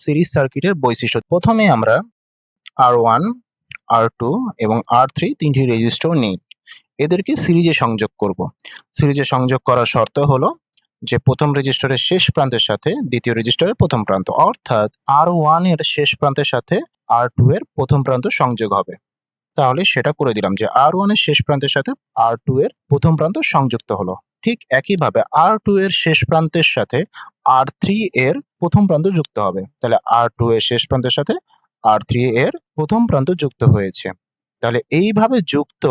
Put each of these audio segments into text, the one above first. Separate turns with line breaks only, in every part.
Series সার্কিটের বৈশিষ্ট্য। প্রথমে আমরা R1, R2 এবং R3 তিনটি রেজিস্টর নিই। এদেরকে সিরিজে সংযোগ করব। সিরিজে সংযোগ করার শর্ত হলো যে প্রথম রেজিস্টরের শেষ প্রান্তের সাথে দ্বিতীয় রেজিস্টরের প্রথম প্রান্ত, অর্থাৎ R1 এর শেষ প্রান্তের সাথে R2 এর প্রথম প্রান্ত সংযোগ হবে। তাহলে সেটা করে দিলাম যে R1 এর শেষ প্রান্তের সাথে R2 এর প্রথম প্রান্ত সংযুক্ত হলো। ঠিক একইভাবে R2 এর শেষ প্রান্তের সাথে R3 এর প্রথম প্রান্ত যুক্ত হবে। তাহলে R2 এর শেষ প্রান্তের সাথে R3 এর প্রথম প্রান্ত যুক্ত হয়েছে। তাহলে এইভাবে যুক্ত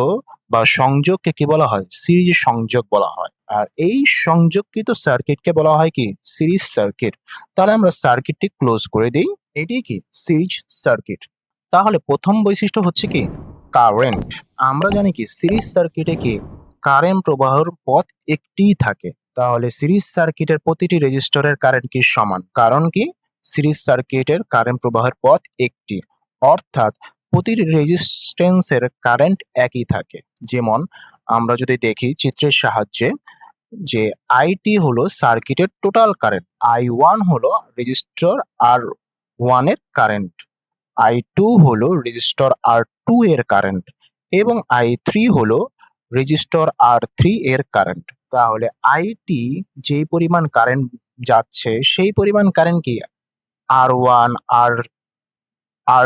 বা সংযোগকে কি বলা হয়? সিরিজ সংযোগ বলা হয়। আর এই সংযোগকৃত সার্কিটকে বলা হয় কি? Series circuit. তাহলে আমরা সার্কিটটি ক্লোজ করে দিই। এটি কি? Series circuit. তাহলে প্রথম বৈশিষ্ট্য হচ্ছে কি? কারেন্ট। আমরা জানি কি সিরিজ সার্কিটে কি কারেন্ট প্রবাহের পথ একটিই থাকে। তাহলে সিরিজ সার্কিটের প্রতিটি রেজিস্টরের কারেন্ট কি সমান? কারণ কি সিরিজ সার্কিটের কারেন্ট প্রবাহের পথ একটি, অর্থাৎ প্রতিটি রেজিস্ট্যান্সের কারেন্ট একই থাকে। যেমন আমরা যদি দেখি চিত্রের সাহায্যে যে আইটি হলো সার্কিটের টোটাল কারেন্ট, I1 হলো রেজিস্টর R1 এর কারেন্ট, I2 হলো রেজিস্টর R2 এর কারেন্ট এবং I3 হলো রেজিস্টর R3 এর কারেন্ট। তাহলে আইটি যে পরিমাণ কারেন্ট যাচ্ছে সেই পরিমাণ কারেন্ট কি R1,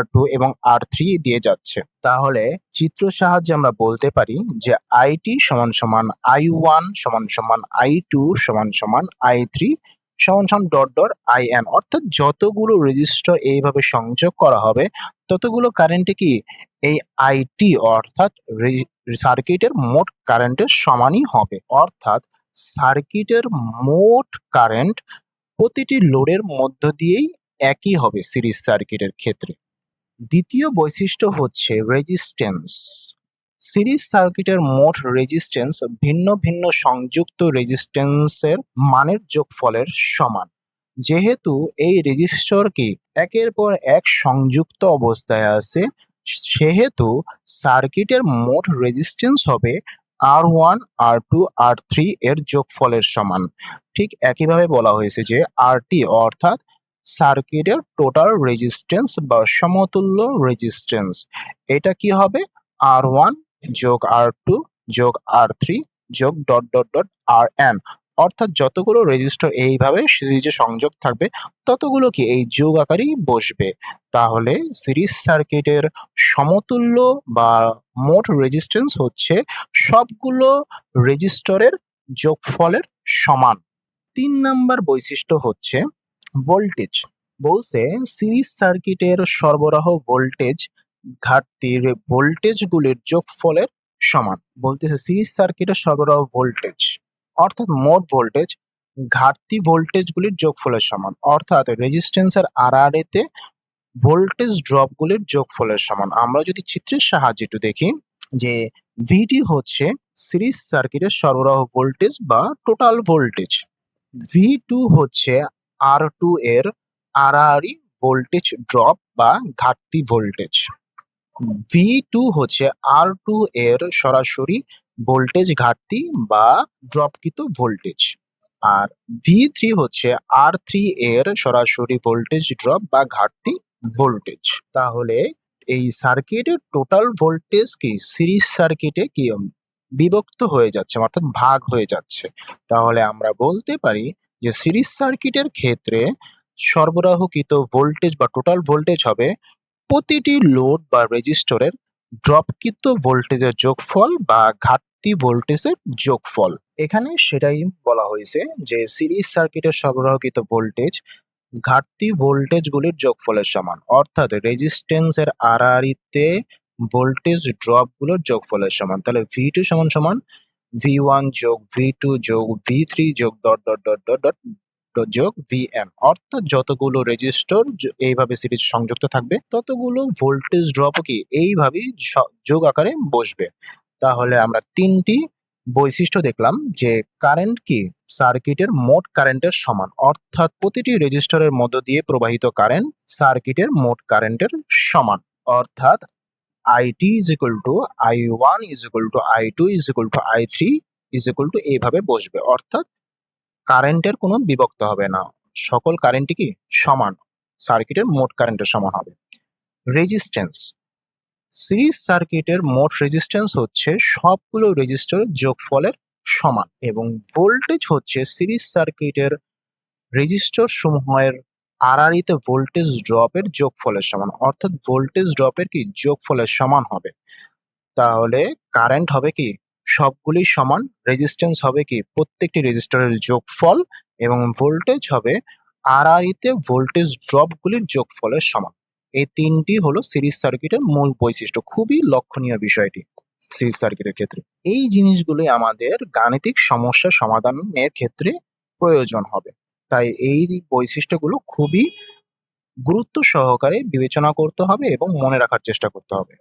R2 এবং R3 দিয়ে যাচ্ছে। তাহলে চিত্র সাহায্যে আমরা বলতে পারি যে আইটি সমান সমান I1 সমান সমান I2 সমান সমান I3 সমান সমান ডট ডট IN, অর্থাৎ যতগুলো রেজিস্টর এইভাবে সংযোগ করা হবে ততগুলো কারেন্টে কি এই আইটি অর্থাৎ সার্কিটের মোট কারেন্টের সমানই হবে। অর্থাৎ সার্কিটের মোট কারেন্ট প্রতিটি লোডের মধ্য দিয়েই একই হবে সিরিজ সার্কিটের ক্ষেত্রে। দ্বিতীয় বৈশিষ্ট্য হচ্ছে রেজিস্ট্যান্স। সিরিজ সার্কিটের মোট রেজিস্ট্যান্স ভিন্ন ভিন্ন সংযুক্ত রেজিস্ট্যান্সের মানের যোগফলের সমান। যেহেতু এই রেজিস্টর কি একের পর এক সংযুক্ত অবস্থায় আছে, সেহেতু সার্কিটের মোট রেজিস্ট্যান্স হবে R1, R2, R3 এর যোগফলের সমান। ঠিক একইভাবে বলা হয়েছে যে RT অর্থাৎ সার্কিটের টোটাল রেজিস্ট্যান্স বা সমতুল্য রেজিস্ট্যান্স, এটা কি হবে R1 যোগ R2 যোগ R3 যোগ ডট ডট ডট RN, অর্থাৎ যতগুলো রেজিস্টর এইভাবে সিরিজে সংযোগ থাকবে ততগুলো কি এই যোগ আকারেই বসবে। তাহলে সিরিজ সার্কিটের সমতুল্য বা মোট রেজিস্ট্যান্স হচ্ছে সবগুলো রেজিস্টরের যোগফলের সমান। 3 নাম্বার বৈশিষ্ট্য হচ্ছে ভোল্টেজ। বলছে সিরিজ সার্কিটের সরবরাহ ভোল্টেজ ঘাটতির ভোল্টেজগুলির যোগফলের সমান। বলতেছে সিরিজ সার্কিটের সরবরাহ ভোল্টেজ অর্থাৎ মোট ভোল্টেজ ঘাটতি ভোল্টেজগুলির যোগফলের সমান, অর্থাৎ রেজিস্ট্যান্সের আরআরএ তে ভোল্টেজ ড্রপগুলির যোগফলের সমান। আমরা যদি চিত্রের সাহায্যে একটু দেখি যে ভিটি হচ্ছে সিরিজ সার্কিটের সরবরাহ ভোল্টেজ বা টোটাল ভোল্টেজ, V2 হচ্ছে R2 এর আড়াআড়ি ভোল্টেজ ড্রপ বা ঘাটতি ভোল্টেজ, V2 হচ্ছে R2 এর সরাসরি ভোল্টেজ ঘাটতি বা ড্রপকৃত ভোল্টেজ, আর V3 হচ্ছে R3 এর সরাসরি ভোল্টেজ ড্রপ বা ঘাটতি ভোল্টেজ। তাহলে এই সার্কিটের টোটাল ভোল্টেজ কি সিরিজ সার্কিটে কি বিভক্ত হয়ে যাচ্ছে অর্থাৎ ভাগ হয়ে যাচ্ছে। তাহলে আমরা বলতে পারি যে সিরিজ সার্কিটের ক্ষেত্রে সরবরাহকৃত ভোল্টেজ বা টোটাল ভোল্টেজ হবে প্রতিটি লোড বা রেজিস্টরের ড্রপকৃত ভোল্টেজের যোগফল বা ঘাটতি ভোল্টেজের যোগফল। এখানে সেটাই বলা হয়েছে যে সিরিজ সার্কিটের সরবরাহকৃত ভোল্টেজ ঘাটতি ভোল্টেজগুলির যোগফলের সমান, অর্থাৎ রেজিস্ট্যান্সের আড়াআড়িতে ভোল্টেজ ড্রপগুলোর যোগফলের সমান। তাহলে V2 সমান সমান V1 যোগ V2 যোগ V3 যোগ dot dot dot dot dot যোগ Vn, অর্থাৎ যতগুলো রেজিস্টর এইভাবে সিরিজ সংযুক্ত থাকবে ততগুলো ভোল্টেজ ড্রপও কি এইভাবেই যোগ আকারে বসবে। তাহলে আমরা তিনটি বৈশিষ্ট্য দেখলাম যে কারেন্ট কি সার্কিটের মোট কারেন্টের সমান, অর্থাৎ প্রতিটি রেজিস্টরের মধ্য দিয়ে প্রবাহিত কারেন্ট সার্কিটের মোট কারেন্টের সমান, অর্থাৎ IT is equal to I1 is equal to I2 is equal to I3 is equal to এইভাবে বসবে, অর্থাৎ কারেন্টের কোনো বিভক্ত হবে না, সকল কারেন্টই কি সমান। সার্কিটের মোট কারেন্টের সমান হবে। রেজিস্ট্যান্স, সিরিজ সার্কিটের মোট রেজিস্ট্যান্স হচ্ছে সবগুলো রেজিস্টরের যোগফলের সমান এবং ভোল্টেজ হচ্ছে সিরিজ সার্কিটের রেজিস্টর সমূহের আড়াআড়িতে ভোল্টেজ ড্রপের যোগফলের সমান, অর্থাৎ ভোল্টেজ ড্রপের কি যোগফলের সমান হবে। তাহলে কারেন্ট হবে কি সবগুলি সমান, রেজিস্ট্যান্স হবে কি প্রত্যেকটি রেজিস্টরের যোগফল এবং ভোল্টেজ হবে আড়াআড়িতে ভোল্টেজ ড্রপগুলির যোগফলের সমান। এই তিনটি হলো সিরিজ সার্কিটের মূল বৈশিষ্ট্য, খুবই লক্ষণীয় বিষয়টি সিরিজ সার্কিটের ক্ষেত্রে। এই জিনিসগুলি আমাদের গাণিতিক সমস্যা সমাধানের ক্ষেত্রে প্রয়োজন হবে, তাই এই বৈশিষ্ট্যগুলো খুবই গুরুত্ব সহকারে বিবেচনা করতে হবে এবং মনে রাখার চেষ্টা করতে হবে।